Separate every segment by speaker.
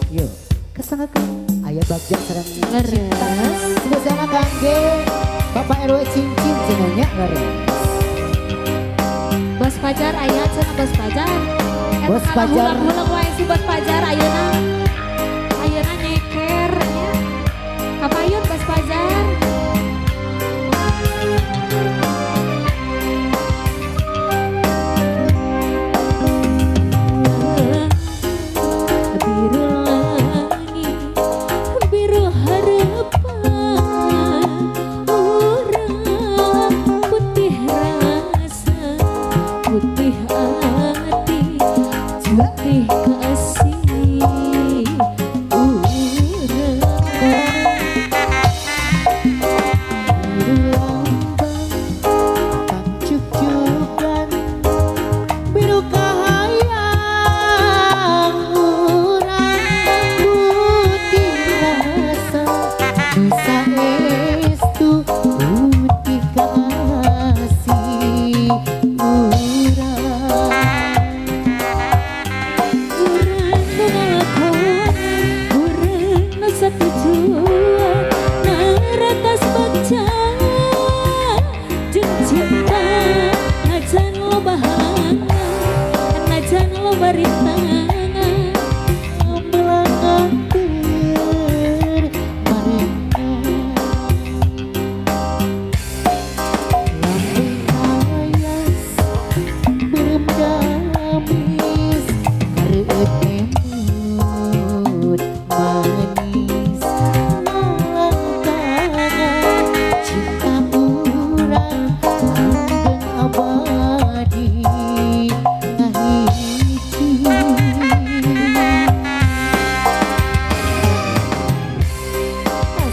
Speaker 1: Yuk, kesangakan ayah bagja sareng
Speaker 2: Leres.
Speaker 1: Sebesar kangge Bapak RW cincin jenanya leres.
Speaker 2: Bos Pajar aya cenah Bos Pajar.
Speaker 1: Bos Pajar.
Speaker 2: Hulang-hulang wae si Bos Pajar ayeuna. Ayeuna nyeker nya. Kapayun Bos Pajar. Biru langit, biru harapan, urang putih rasa, putih hati, putih kasih, urang.
Speaker 1: Biru lambang tangcuk-cukan biru kahayang urang putih rasa nusa estu putih kasih urang.
Speaker 2: Urang ngelakonan, urang nasa tujuan, naratas bagja, jeung cinta, najan loba halangan, najan loba rintangan.
Speaker 1: Belakang terbarengan lambung ayas bergamis kareup emut manis langkangan cinta urang langgeng abadi ngahiji.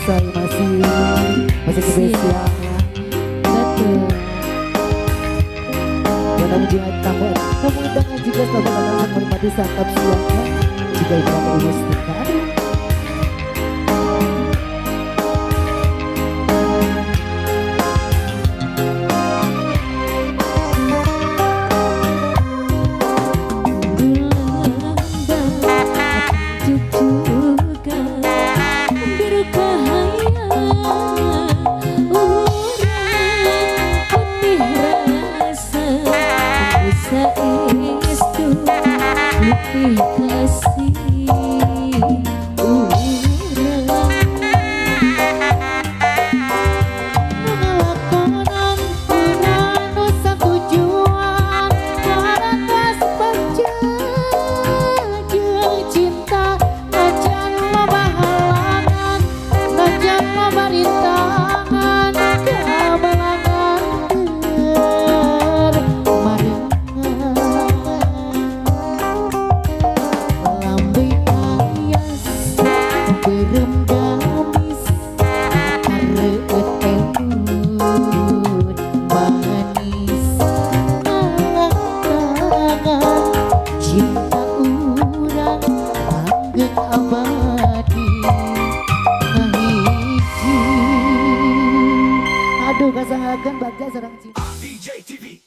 Speaker 1: Saya masih spesial
Speaker 2: Betul.
Speaker 1: mudah-mudahan tamu undangan juga selamat datang menikmati santap siangnya juga ibarat ilustikan. Ngelakonan urang nusa tujuan naratas bagja jeung cinta najan loba halangan najan loba rintangan kabalangan termarengan lambe ayas berem gamis kareup emut manis langkangan cinta urang langgeng abadi ngahiji. Aduh kasangakeun bagja sareng cinta.
Speaker 3: DJ TV